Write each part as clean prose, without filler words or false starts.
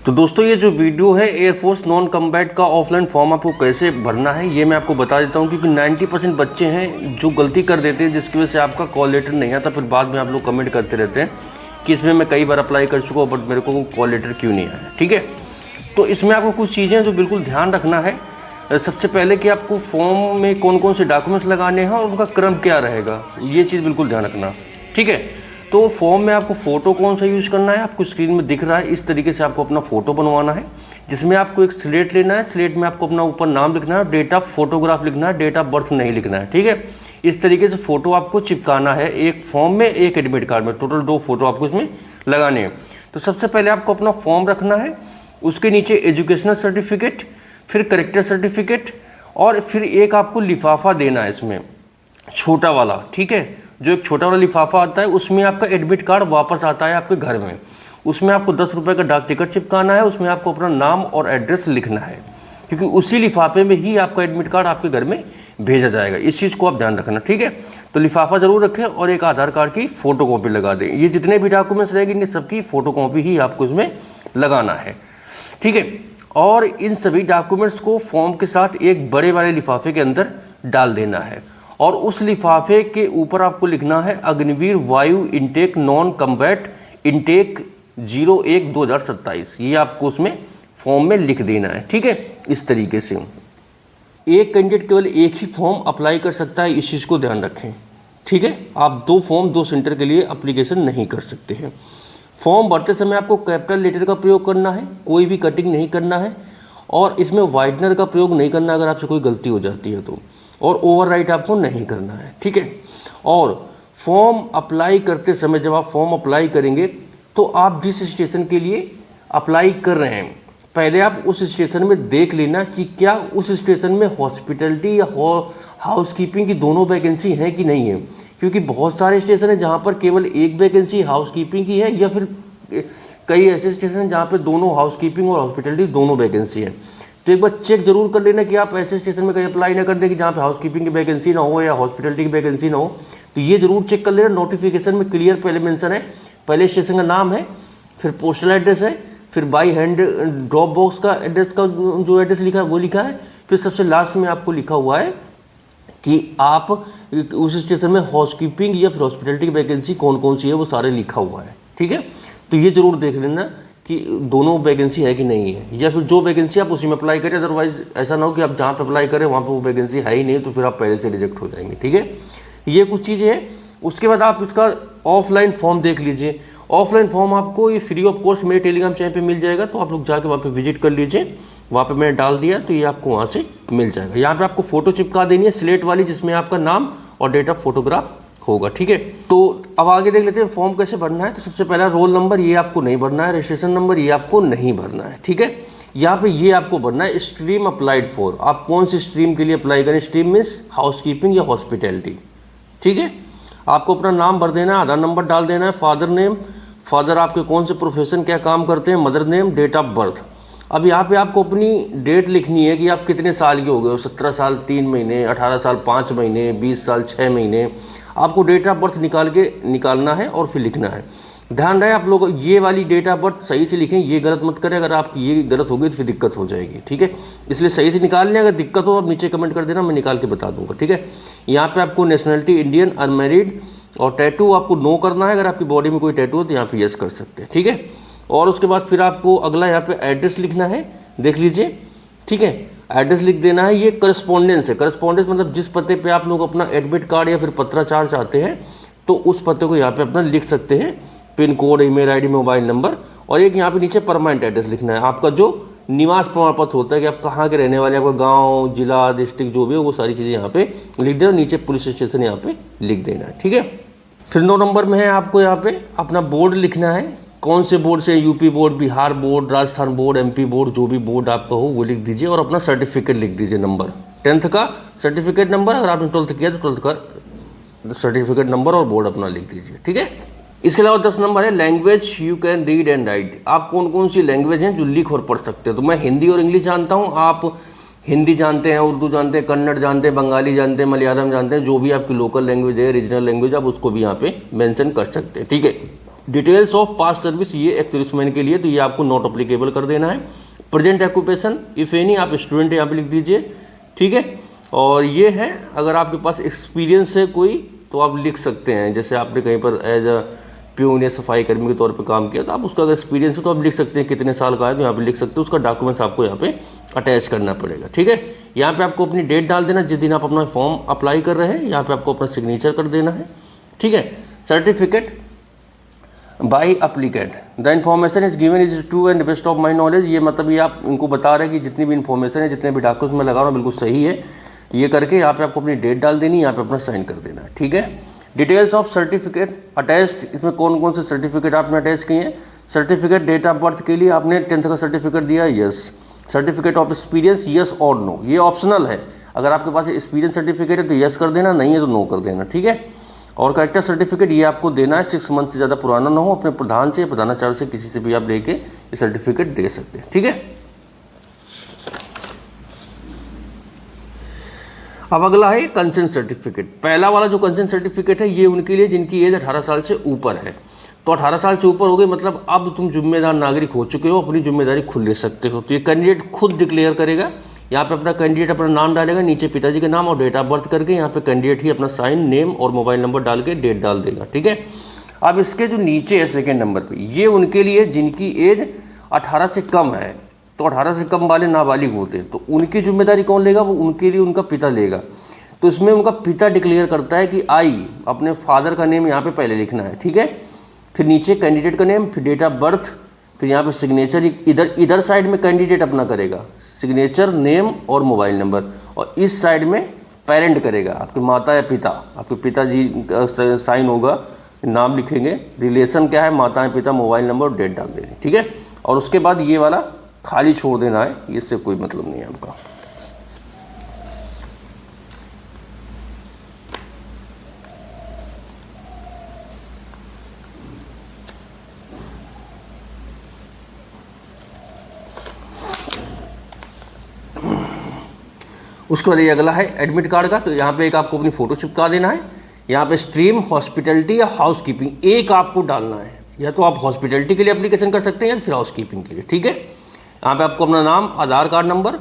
तो दोस्तों ये जो वीडियो है एयरफोर्स नॉन कम्बैट का ऑफलाइन फॉर्म आपको कैसे भरना है ये मैं आपको बता देता हूँ, क्योंकि 90% बच्चे हैं जो गलती कर देते हैं जिसकी वजह से आपका कॉल लेटर नहीं आता। फिर बाद में आप लोग कमेंट करते रहते हैं कि इसमें मैं कई बार अप्लाई कर चुका हूँ बट मेरे को कॉल लेटर क्यों नहीं आया। ठीक है, तो इसमें आपको कुछ चीज़ें जो बिल्कुल ध्यान रखना है। सबसे पहले कि आपको फॉर्म में कौन कौन से डॉक्यूमेंट्स लगाने हैं और उनका क्रम क्या रहेगा, ये चीज़ बिल्कुल ध्यान रखना। ठीक है, तो फॉर्म में आपको फ़ोटो कौन सा यूज़ करना है, आपको स्क्रीन में दिख रहा है इस तरीके से आपको अपना फ़ोटो बनवाना है, जिसमें आपको एक स्लेट लेना है। स्लेट में आपको अपना ऊपर नाम लिखना है, डेट ऑफ फोटोग्राफ लिखना है, डेट ऑफ बर्थ नहीं लिखना है। ठीक है, इस तरीके से फ़ोटो आपको चिपकाना है एक फॉर्म में, एक एडमिट कार्ड में। टोटल 2 फोटो आपको इसमें लगाने हैं। तो सबसे पहले आपको अपना फॉर्म रखना है, उसके नीचे एजुकेशनल सर्टिफिकेट, फिर करेक्टर सर्टिफिकेट और फिर एक आपको लिफाफा देना है इसमें छोटा वाला। ठीक है, जो एक छोटा वाला लिफाफा आता है उसमें आपका एडमिट कार्ड वापस आता है आपके घर में। उसमें आपको 10 रुपये का डाक टिकट चिपकाना है, उसमें आपको अपना नाम और एड्रेस लिखना है, क्योंकि उसी लिफाफे में ही आपका एडमिट कार्ड आपके घर में भेजा जाएगा। इस चीज़ को आप ध्यान रखना। ठीक है, तो लिफाफा जरूर रखें और एक आधार कार्ड की फ़ोटो कॉपी लगा दें। ये जितने भी डॉक्यूमेंट्स रहेंगे इन सबकी फ़ोटो कॉपी ही आपको इसमें लगाना है। ठीक है, और इन सभी डॉक्यूमेंट्स को फॉर्म के साथ एक बड़े वाले लिफाफे के अंदर डाल देना है और उस लिफाफे के ऊपर आपको लिखना है अग्निवीर वायु इनटेक नॉन कम्बैट इनटेक 01/2027। ये आपको उसमें फॉर्म में लिख देना है। ठीक है, इस तरीके से एक कैंडिडेट केवल एक ही फॉर्म अप्लाई कर सकता है, इस चीज़ को ध्यान रखें। ठीक है, आप 2 फॉर्म 2 सेंटर के लिए अप्लीकेशन नहीं कर सकते हैं। फॉर्म भरते समय आपको कैपिटल लेटर का प्रयोग करना है, कोई भी कटिंग नहीं करना है और इसमें वाइटनर का प्रयोग नहीं करना अगर आपसे कोई गलती हो जाती है तो, और ओवरराइट आपको नहीं करना है। ठीक है, और फॉर्म अप्लाई करते समय जब आप फॉर्म अप्लाई करेंगे तो आप जिस स्टेशन के लिए अप्लाई कर रहे हैं पहले आप उस स्टेशन में देख लेना कि क्या उस स्टेशन में हॉस्पिटलिटी या हाउसकीपिंग की दोनों वैकेंसी हैं कि नहीं है, क्योंकि बहुत सारे स्टेशन हैं जहाँ पर केवल एक वैकेंसी हाउसकीपिंग की है, या फिर कई ऐसे स्टेशन हैं जहाँ पे दोनों हाउसकीपिंग और हॉस्पिटलिटी दोनों वैकेंसी है। तो एक बार चेक जरूर कर लेना कि आप ऐसे स्टेशन में कहीं अप्लाई ना कर दें कि जहाँ पे हाउसकीपिंग की वैकेंसी ना हो या हॉस्पिटलिटी की वैकेंसी ना हो। तो ये जरूर चेक कर लेना। नोटिफिकेशन में क्लियर पहले मेंशन है, पहले स्टेशन का नाम है, फिर पोस्टल एड्रेस है, फिर बाई हैंड ड्रॉप बॉक्स का एड्रेस का जो एड्रेस लिखा है वो लिखा है, फिर सबसे लास्ट में आपको लिखा हुआ है कि आप उस स्टेशन में हाउसकीपिंग या फिर हॉस्पिटलिटी की वैकेंसी कौन कौन सी है वो सारे लिखा हुआ है। ठीक है, तो ये जरूर देख लेना कि दोनों वैकेंसी है कि नहीं है, या फिर जो वैकेंसी आप उसी में अप्लाई करें। अदरवाइज ऐसा ना हो कि आप जहाँ पे अप्लाई करें वहाँ पे वो वैकेंसी है ही नहीं, तो फिर आप पहले से रिजेक्ट हो जाएंगे। ठीक है, ये कुछ चीज़ें हैं। उसके बाद आप इसका ऑफलाइन फॉर्म देख लीजिए। ऑफलाइन फॉर्म आपको ये फ्री ऑफ कॉस्ट मेरे टेलीग्राम चैनल पे मिल जाएगा, तो आप लोग जाके वहाँ पे विजिट कर लीजिए। वहाँ पे मैंने डाल दिया तो ये आपको वहाँ से मिल जाएगा। यहाँ पे आपको फोटो चिपका देनी है स्लेट वाली, जिसमें आपका नाम और डेट ऑफ फोटोग्राफ होगा। ठीक है, तो अब आगे देख लेते हैं फॉर्म कैसे भरना है। तो सबसे पहला रोल नंबर ये आपको नहीं भरना है, रजिस्ट्रेशन नंबर ये आपको नहीं भरना है। ठीक है, यहाँ पे ये आपको भरना है स्ट्रीम अप्लाइड फॉर, आप कौन सी स्ट्रीम के लिए अप्लाई करें। स्ट्रीम मीन्स हाउसकीपिंग या हॉस्पिटैलिटी। ठीक है, आपको अपना नाम भर देना है, आधार नंबर डाल देना है, फादर नेम, फादर आपके कौन से प्रोफेशन क्या काम करते हैं, mother name, date of birth. अब यहाँ पे आपको अपनी डेट लिखनी है कि आप कितने साल के हो गए हो, 17 साल 3 महीने, 18 साल 5 महीने, 20 साल 6 महीने। आपको डेट ऑफ बर्थ निकालना है और फिर लिखना है। ध्यान रहे आप लोग ये वाली डेट ऑफ बर्थ सही से लिखें, ये गलत मत करें। अगर आपकी ये गलत होगी तो फिर दिक्कत हो जाएगी। ठीक है, इसलिए सही से निकाल लें। अगर दिक्कत हो आप नीचे कमेंट कर देना, मैं निकाल के बता दूंगा। ठीक है, यहाँ पे आपको नेशनलिटी इंडियन, अनमैरिड और टैटू आपको नो करना है। अगर आपकी बॉडी में कोई टैटू हो तो यहाँ पे यस कर सकते हैं। ठीक है, और उसके बाद फिर आपको अगला यहाँ पे एड्रेस लिखना है, देख लीजिए। ठीक है, एड्रेस लिख देना है। ये करस्पॉन्डेंस है। करस्पॉन्डेंस मतलब जिस पते पे आप लोग अपना एडमिट कार्ड या फिर पत्राचार चाहते हैं तो उस पते को यहाँ पे अपना लिख सकते हैं, pin code, email ID, mobile number, और एक यहाँ पे नीचे परमानेंट एड्रेस लिखना है। आपका जो निवास प्रमाण पत्र होता है कि आप कहाँ के रहने वाले, आपका गाँव, जिला, डिस्ट्रिक्ट जो भी हो वो सारी चीज़ें यहाँ पे लिख देना। नीचे पुलिस स्टेशन यहाँ पे लिख देना है। ठीक है, फिर 9 नंबर में है आपको यहाँ पे अपना बोर्ड लिखना है, कौन से बोर्ड से, UP board, Bihar board, Rajasthan board, MP board, जो भी बोर्ड आपका हो वो लिख दीजिए, और अपना सर्टिफिकेट लिख दीजिए नंबर, 10th का सर्टिफिकेट नंबर। अगर आपने 12th किया तो 12th का सर्टिफिकेट नंबर और बोर्ड अपना लिख दीजिए। ठीक है, इसके अलावा 10 नंबर है language you can read and right. आप कौन कौन सी लैंग्वेज हैं जो लिख और पढ़ सकते हो। तो मैं हिंदी और इंग्लिश जानता हूँ, आप हिंदी जानते हैं, उर्दू जानते हैं, कन्नड़ जानते हैं, बंगाली जानते हैं, मलयालम जानते हैं, जो भी आपकी लोकल लैंग्वेज है, रीजनल लैंग्वेज, आप उसको भी यहाँ पे मेंशन कर सकते हैं। ठीक है, डिटेल्स ऑफ पास्ट सर्विस, ये एक्स सर्विसमैन के लिए, तो ये आपको नॉट अप्लीकेबल कर देना है। प्रेजेंट ऑक्यूपेशन इफ एनी, आप स्टूडेंट यहाँ पे लिख दीजिए, ठीक है। और ये है अगर आपके पास एक्सपीरियंस है कोई तो आप लिख सकते हैं, जैसे आपने कहीं पर एज अ प्यून या सफाई कर्मी के तौर पे काम किया तो आप उसका अगर एक्सपीरियंस है तो आप लिख सकते हैं कितने साल का है, तो यहाँ पे लिख सकते हैं। उसका डॉक्यूमेंट्स आपको यहाँ पे अटैच करना पड़ेगा, ठीक है। यहाँ पे आपको अपनी डेट डाल देना जिस दिन आप अपना फॉर्म अप्लाई कर रहे हैं, यहाँ पे आपको अपना सिग्नेचर कर देना है, ठीक है। Certificate by applicant, the information is given is true and best of my knowledge, ये मतलब ये आप इनको बता रहे हैं कि जितनी भी इन्फॉर्मेशन है, जितने भी डॉक्यूमेंट्स मैं लगा रहा हूँ बिल्कुल सही है। ये करके यहाँ पे आपको अपनी डेट डाल देनी, यहाँ पे अपना साइन कर देना है, ठीक है। डिटेल्स ऑफ सर्टिफिकेट अटैच्ड, इसमें कौन कौन से सर्टिफिकेट आपने अटैच किए हैं। सर्टिफिकेट डेट ऑफ बर्थ के लिए आपने 10th का सर्टिफिकेट दिया, yes. Certificate of experience, yes और नो, ये ऑप्शनल है। अगर आपके पास एक्सपीरियंस सर्टिफिकेट है तो यस कर देना, नहीं है तो नो कर देना, ठीक है। और कैरेक्टर सर्टिफिकेट ये आपको देना है, 6 मंथ से ज़्यादा पुराना ना हो, अपने प्रधान से, प्रधानाचार्य से, किसी से भी आप लेके ये सर्टिफिकेट दे सकते हैं, ठीक है। अब अगला है कंसेंट सर्टिफिकेट। पहला वाला जो कंसेंट सर्टिफिकेट है ये उनके लिए जिनकी एज 18 साल से ऊपर है। तो 18 साल से ऊपर हो गई मतलब अब तुम जिम्मेदार नागरिक हो चुके हो, अपनी जिम्मेदारी खुद ले सकते हो। तो ये कैंडिडेट खुद डिक्लेयर करेगा, यहाँ पे अपना कैंडिडेट अपना नाम डालेगा, नीचे पिताजी का नाम और डेट ऑफ बर्थ करके यहाँ पे कैंडिडेट ही अपना साइन, नेम और मोबाइल नंबर डाल के डेट डाल देगा, ठीक है। अब इसके जो नीचे है सेकेंड नंबर पे, ये उनके लिए जिनकी एज 18 से कम है। तो 18 से कम वाले नाबालिग होते हैं तो उनकी जिम्मेदारी कौन लेगा, वो उनके लिए उनका पिता लेगा। तो इसमें उनका पिता डिक्लेयर करता है कि आई, अपने फादर का नेम यहाँ पे पहले लिखना है, ठीक है। फिर नीचे कैंडिडेट का नेम, फिर डेट ऑफ बर्थ, फिर यहाँ पे सिग्नेचर इधर साइड में कैंडिडेट अपना करेगा, सिग्नेचर, नेम और मोबाइल नंबर, और इस साइड में पेरेंट करेगा, आपके माता या पिता, आपके पिताजी का साइन होगा, नाम लिखेंगे, रिलेशन क्या है, माता या पिता, मोबाइल नंबर और डेट डाल देंगे, ठीक है। और उसके बाद ये वाला खाली छोड़ देना है, इससे कोई मतलब नहीं है आपका। उसके बाद ये अगला है एडमिट कार्ड का। तो यहाँ पे एक आपको अपनी फोटो चिपका देना है, यहाँ पे स्ट्रीम, हॉस्पिटलिटी या हाउस कीपिंग एक आपको डालना है, या तो आप हॉस्पिटलिटी के लिए एप्लीकेशन कर सकते हैं या फिर हाउस कीपिंग के लिए, ठीक है। यहाँ पे आपको अपना नाम, आधार कार्ड नंबर,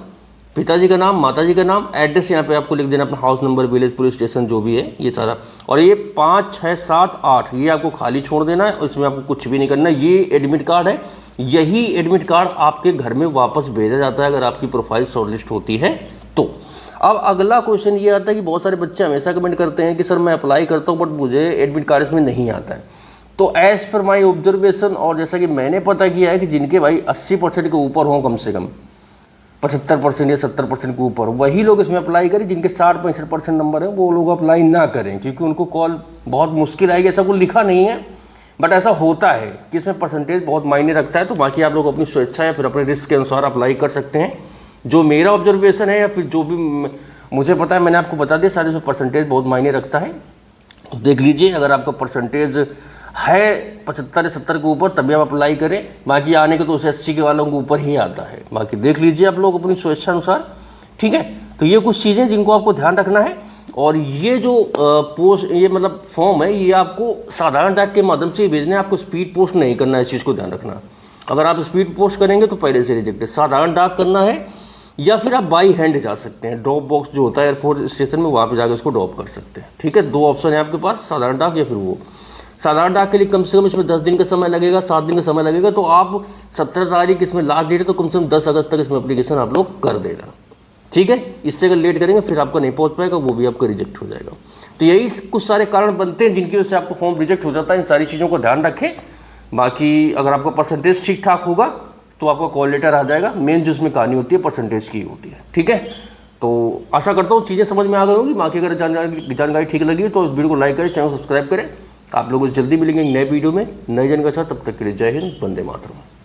पिताजी का नाम, माताजी का नाम, एड्रेस यहाँ पे आपको लिख देना, अपना house number, village, police station जो भी है ये सारा। और ये 5, 6, 7, 8 ये आपको खाली छोड़ देना है, इसमें आपको कुछ भी नहीं करना। ये एडमिट कार्ड है, यही एडमिट कार्ड आपके घर में वापस भेजा जाता है अगर आपकी प्रोफाइल शॉर्टलिस्ट होती है तो। अब अगला क्वेश्चन ये आता है कि बहुत सारे बच्चे हमेशा कमेंट करते हैं कि सर मैं अप्लाई करता हूँ बट मुझे एडमिट कार्ड इसमें नहीं आता है। तो एज पर माई ऑब्जर्वेशन और जैसा कि मैंने पता किया है कि जिनके भाई 80% के ऊपर हों, कम से कम 75% या 70% के ऊपर, वही लोग इसमें अप्लाई करें। जिनके 60-65% नंबर है वो लोग अप्लाई ना करें, क्योंकि उनको कॉल बहुत मुश्किल आएगी। ऐसा कुछ लिखा नहीं है बट ऐसा होता है कि इसमें परसेंटेज बहुत मायने रखता है। तो बाकी आप लोग अपनी स्वेच्छा या फिर अपने रिस्क के अनुसार अप्लाई कर सकते हैं। जो मेरा ऑब्जर्वेशन है या फिर जो भी मुझे पता है मैंने आपको बता दिया, सारे इसमें परसेंटेज बहुत मायने रखता है। तो देख लीजिए, अगर आपका परसेंटेज है 75 या 70 के ऊपर तभी आप अप्लाई करें, बाकी आने के तो उसे 80 के वालों के ऊपर ही आता है। बाकी देख लीजिए आप लोग अपनी स्वेच्छा अनुसार, ठीक है। तो ये कुछ चीज़ें जिनको आपको ध्यान रखना है। और ये जो पोस्ट, ये मतलब फॉर्म है, ये आपको साधारण डाक के माध्यम से भेजना है, आपको स्पीड पोस्ट नहीं करना है, इस चीज़ को ध्यान रखना। अगर आप स्पीड पोस्ट करेंगे तो पहले से रिजेक्ट है। साधारण डाक करना है या फिर आप बाई हैंड जा सकते हैं, ड्रॉप बॉक्स जो होता है एयरपोर्ट स्टेशन में, वहाँ पे जाकर उसको ड्रॉप कर सकते हैं, ठीक है। 2 ऑप्शन है आपके पास, साधारण डाक या फिर वो। साधारण डाक के लिए कम से कम इसमें 10 दिन का समय लगेगा, 7 दिन का समय लगेगा। तो आप 17 तारीख इसमें लास्ट डेट है, तो कम से कम 10 अगस्त तक इसमें एप्लीकेशन आप लोग कर देना, ठीक है। इससे अगर लेट करेंगे फिर आपका नहीं पहुंच पाएगा, वो भी आपका रिजेक्ट हो जाएगा। तो यही कुछ सारे कारण बनते हैं जिनकी वजह से आपको फॉर्म रिजेक्ट हो जाता है। इन सारी चीज़ों को ध्यान रखें। बाकी अगर आपका परसेंटेज ठीक ठाक होगा तो आपका कॉल लेटर आ जाएगा। मेन जो इसमें कहानी होती है परसेंटेज की होती है, ठीक है। तो आशा करता हूँ चीज़ें समझ में आ गई होगी। बाकी अगर जानकारी ठीक लगी तो इस वीडियो को लाइक करें, चैनल को सब्सक्राइब करें। आप लोगों से जल्दी मिलेंगे नए वीडियो में नई जानकारी के साथ। तब तक के लिए जय हिंद, वंदे मातरम।